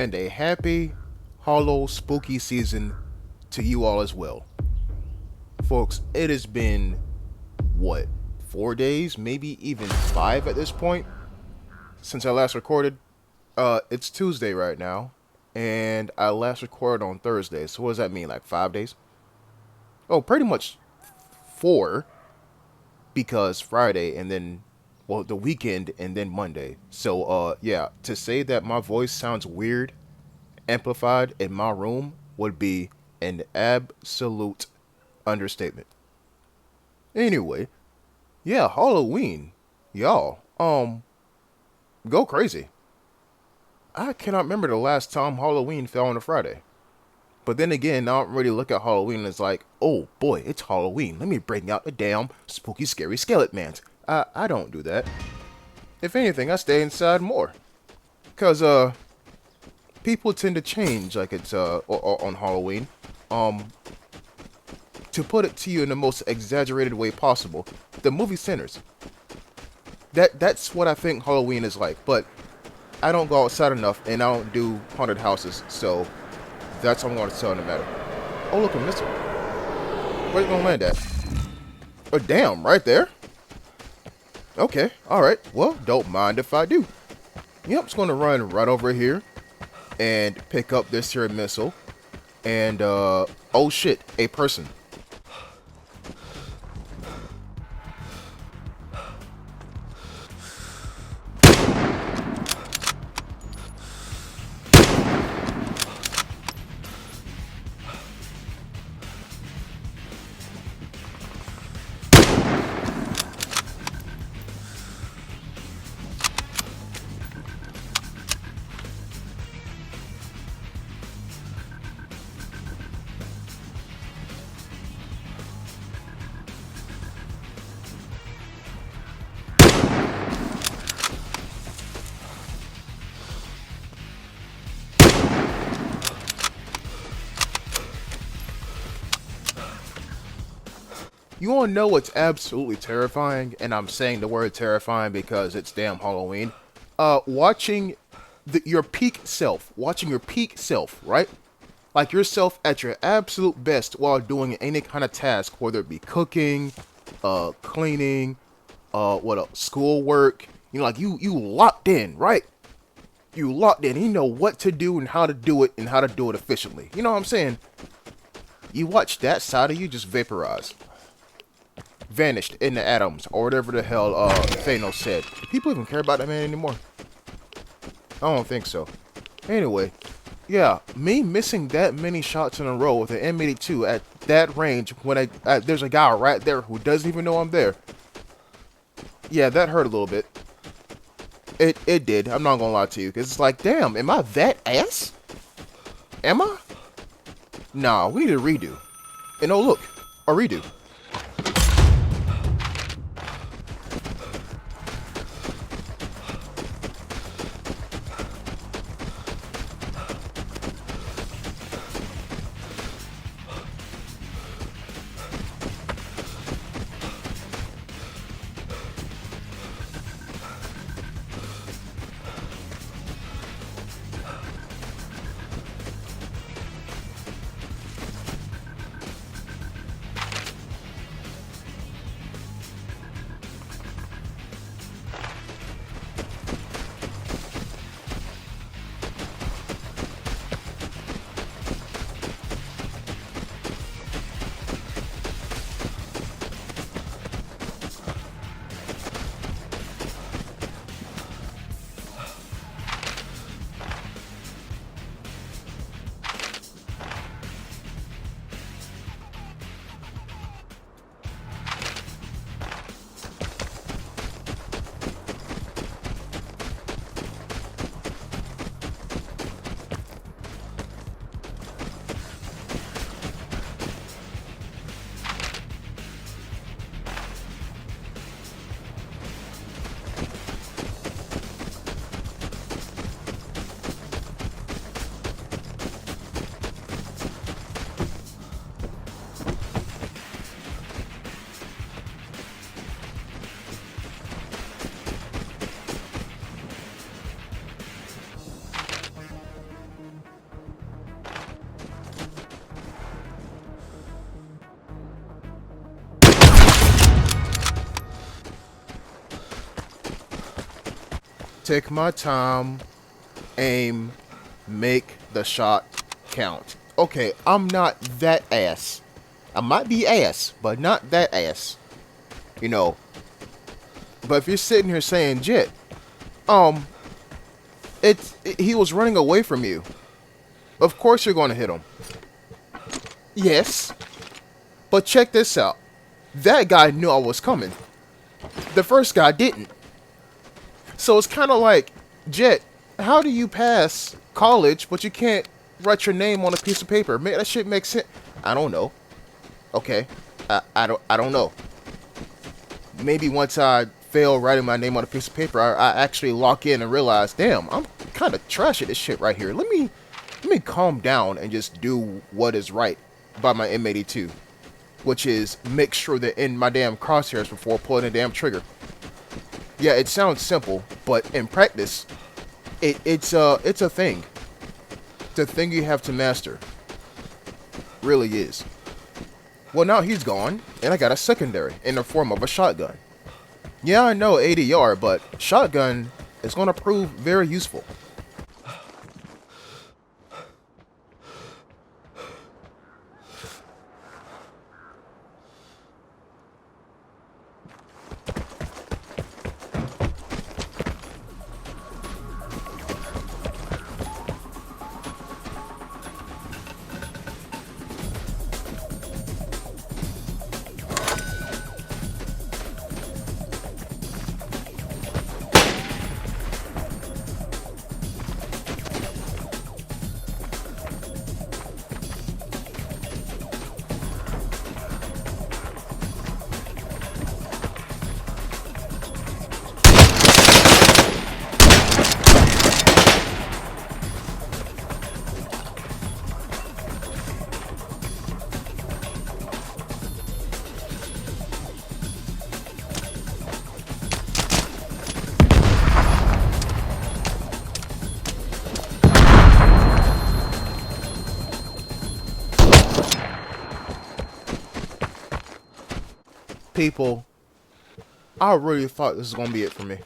and a happy, hollow, spooky season to you all as well. Folks, it has been, what, 4 days, maybe even 5 at this point, since I last recorded. It's Tuesday right now, and I last recorded on Thursday, so what does that mean, like 5 days? Oh, pretty much 4, because Friday and then, well, the weekend and then Monday. So, yeah, to say that my voice sounds weird, amplified in my room would be an absolute understatement. Anyway, yeah, Halloween. Y'all, go crazy. I cannot remember the last time Halloween fell on a Friday. But then again, I don't really look at Halloween as like, oh boy, it's Halloween. Let me bring out the damn spooky, scary skeleton mans. I don't do that. If anything, I stay inside more. Cause people tend to change like it's on Halloween. To put it to you in the most exaggerated way possible, the movie Sinners. That's what I think Halloween is like. But I don't go outside enough, and I don't do haunted houses, so that's what I'm going to tell in the matter. Oh, look, a missile. Where's it going to land at? Oh, damn, right there? Okay, alright. Well, don't mind if I do. Yep, just going to run right over here and pick up this here missile. And, oh shit, a person. You wanna know what's absolutely terrifying? And I'm saying the word terrifying because it's damn Halloween. Watching your peak self. Watching your peak self, right? Like yourself at your absolute best while doing any kind of task, whether it be cooking, cleaning, what else? Schoolwork. You know, like you locked in, right? You locked in. You know what to do and how to do it and how to do it efficiently. You know what I'm saying? You watch that side of you just vaporize. Vanished in the atoms, or whatever the hell Thanos said. Do people even care about that man anymore? I don't think so. Anyway, yeah, me missing that many shots in a row with an M82 at that range when there's a guy right there who doesn't even know I'm there. Yeah, that hurt a little bit. It did. I'm not gonna lie to you, because it's like, damn, am I that ass? Am I? Nah, we need a redo. And oh look, a redo. take my time, aim, make the shot count. Okay, I'm not that ass. I might be ass, but not that ass. You know. But if you're sitting here saying, Jet, he was running away from you. Of course you're going to hit him. Yes. But check this out. That guy knew I was coming. The first guy didn't. So it's kind of like, Jet, how do you pass college, but you can't write your name on a piece of paper? Man, that shit makes sense. I don't know. Okay. I don't know. Maybe once I fail writing my name on a piece of paper, I actually lock in and realize, damn, I'm kind of trash at this shit right here. Let me calm down and just do what is right by my M82, which is make sure they're in my damn crosshairs before pulling the damn trigger. Yeah, it sounds simple, but in practice, it's a thing. It's a thing you have to master. Really is. Well, now he's gone, and I got a secondary in the form of a shotgun. Yeah, I know ADR, but shotgun is going to prove very useful. People, I really thought this was going to be it for me.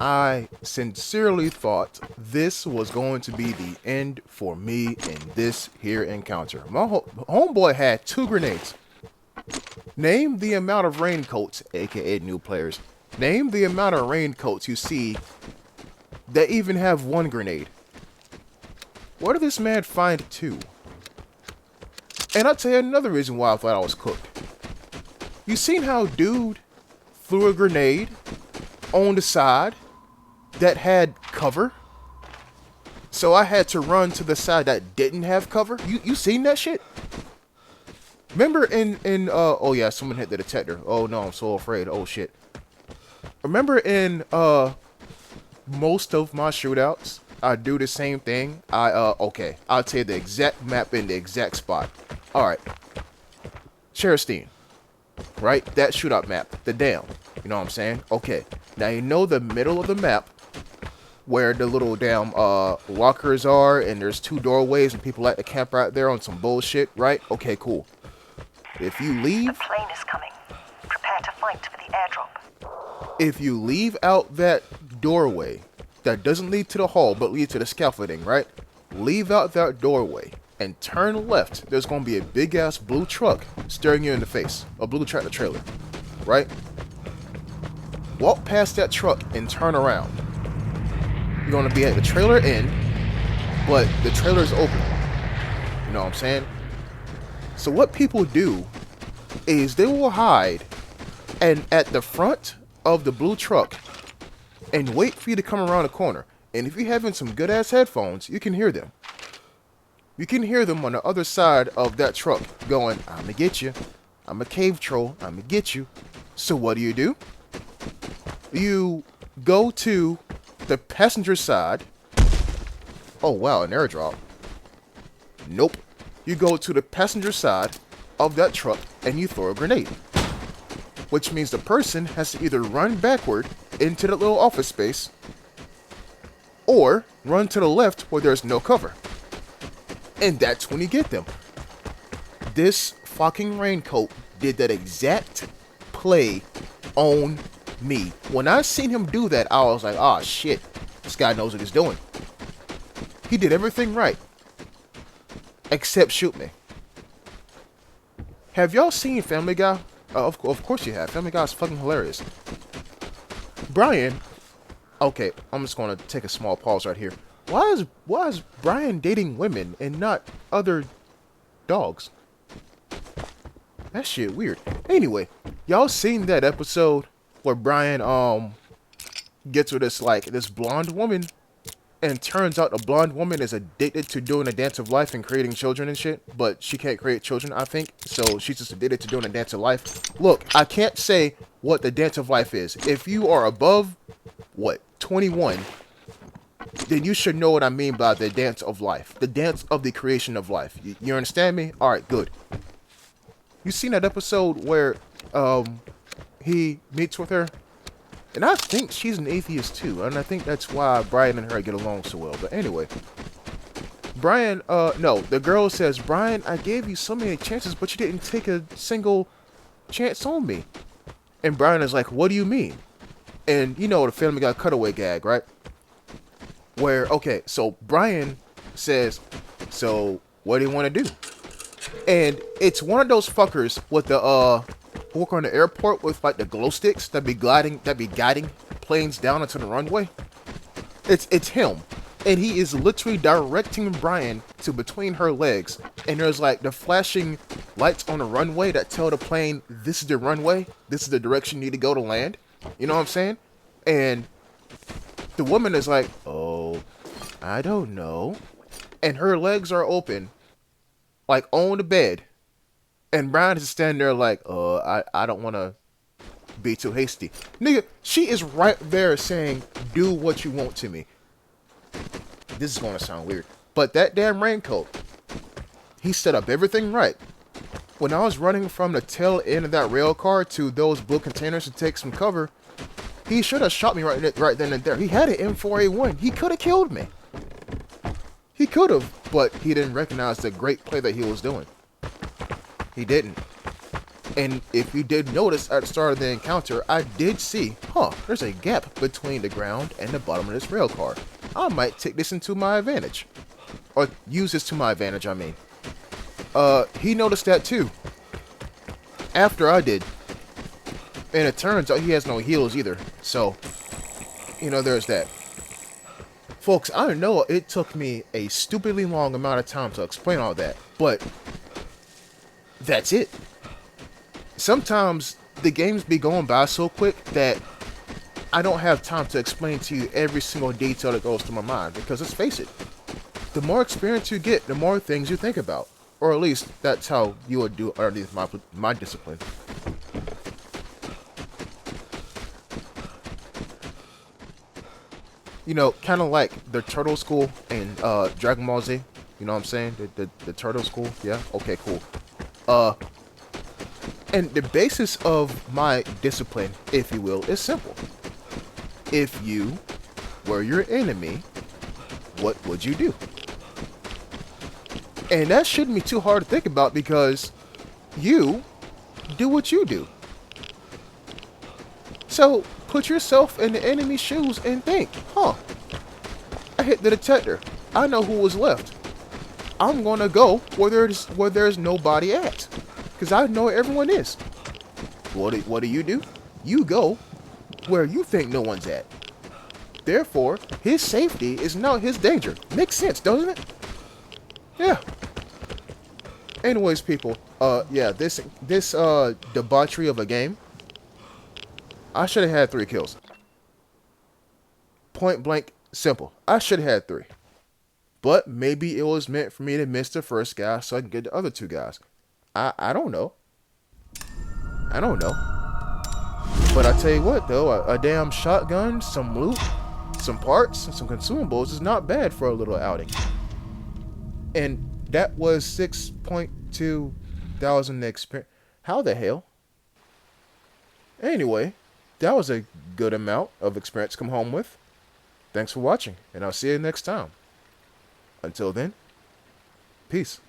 I sincerely thought this was going to be the end for me in this here encounter. My homeboy had 2 grenades. Name the amount of raincoats, aka new players. Name the amount of raincoats you see that even have 1 grenade. Where did this man find 2? And I'll tell you another reason why I thought I was cooked. You seen how dude threw a grenade on the side that had cover? So I had to run to the side that didn't have cover. You seen that shit? Remember oh yeah, someone hit the detector. Oh no, I'm so afraid. Oh shit. Remember in most of my shootouts, I do the same thing. Okay, I'll tell you the exact map in the exact spot. Alright. Cheristine. Right? That shootout map. The dam. You know what I'm saying? Okay. Now you know the middle of the map where the little damn lockers are and there's 2 doorways and people like to camp right there on some bullshit, right? Okay, cool. If you leave... The plane is coming. Prepare to fight for the airdrop. If you leave out that doorway that doesn't lead to the hall but lead to the scaffolding, right? Leave out that doorway and turn left. There's going to be a big ass blue truck staring you in the face. A blue tractor trailer, right? Walk past that truck and turn around. You're going to be at the trailer end, but the trailer's open. You know what I'm saying? So what people do is they will hide and at the front of the blue truck and wait for you to come around the corner. And if you're having some good ass headphones, you can hear them. You can hear them on the other side of that truck going, "I'ma get you. I'm a cave troll. I'ma get you." So what do? You go to the passenger side. Oh wow, an airdrop. Nope. You go to the passenger side of that truck and you throw a grenade. Which means the person has to either run backward into the little office space or run to the left where there's no cover. And that's when you get them. This fucking raincoat did that exact play on me. When I seen him do that, I was like, oh shit, this guy knows what he's doing. He did everything right, except shoot me. Have y'all seen Family Guy? Of course you have. Family Guy is fucking hilarious. Brian, okay, I'm just gonna take a small pause right here. Why is Brian dating women and not other dogs? That shit weird. Anyway, y'all seen that episode where Brian gets with this blonde woman, and turns out the blonde woman is addicted to doing the dance of life and creating children and shit, but she can't create children, I think, so she's just addicted to doing the dance of life. Look, I can't say what the dance of life is. If you are above, 21, then you should know what I mean by the dance of life. The dance of the creation of life. You understand me? Alright, good. You seen that episode where he meets with her? And I think she's an atheist too, and I think that's why Brian and her get along so well. But anyway, Brian, no, the girl says, Brian, I gave you so many chances, but you didn't take a single chance on me. And Brian is like, what do you mean? And you know the Family Guy cutaway gag, right? Where, okay, so Brian says, so what do you want to do? And it's one of those fuckers with the, who work on the airport with like the glow sticks that be guiding planes down into the runway. It's him. And he is literally directing Brian to between her legs. And there's like the flashing lights on the runway that tell the plane, this is the runway. This is the direction you need to go to land. You know what I'm saying? And the woman is like, oh, I don't know. And her legs are open, like on the bed. And Brian is standing there like, I don't want to be too hasty. Nigga, she is right there saying, do what you want to me. This is going to sound weird. But that damn raincoat, he set up everything right. When I was running from the tail end of that rail car to those blue containers to take some cover, he should have shot me right then and there. He had an M4A1. He could have killed me. He could have, but he didn't recognize the great play that he was doing. He didn't. And if you did notice at the start of the encounter, I did see, there's a gap between the ground and the bottom of this rail car. I might take this into my advantage. Or use this to my advantage, I mean. He noticed that too. After I did. And it turns out he has no heels either. So, there's that. Folks, I know it took me a stupidly long amount of time to explain all that. But that's it. Sometimes the games be going by so quick that I don't have time to explain to you every single detail that goes through my mind. Because let's face it, the more experience you get, the more things you think about. Or at least that's how you would do underneath my discipline. Kind of like the turtle school in Dragon Ball Z. You know what I'm saying? The turtle school. Yeah? Okay, cool. And the basis of my discipline, if you will, is simple. If you were your enemy, what would you do? And that shouldn't be too hard to think about because you do what you do. So put yourself in the enemy's shoes and think, I hit the detector. I know who was left. I'm gonna go where there's nobody at. Because I know where everyone is. What do? You go where you think no one's at. Therefore, his safety is now his danger. Makes sense, doesn't it? Yeah. Anyways, people, this debauchery of a game, I should have had 3 kills. Point blank, simple. I should have had 3. But maybe it was meant for me to miss the first guy so I can get the other 2 guys. I don't know. I don't know. But I tell you what, though, a damn shotgun, some loot, some parts, and some consumables is not bad for a little outing. And that was 6.2 thousand experience. How the hell? Anyway, that was a good amount of experience to come home with. Thanks for watching, and I'll see you next time. Until then, peace.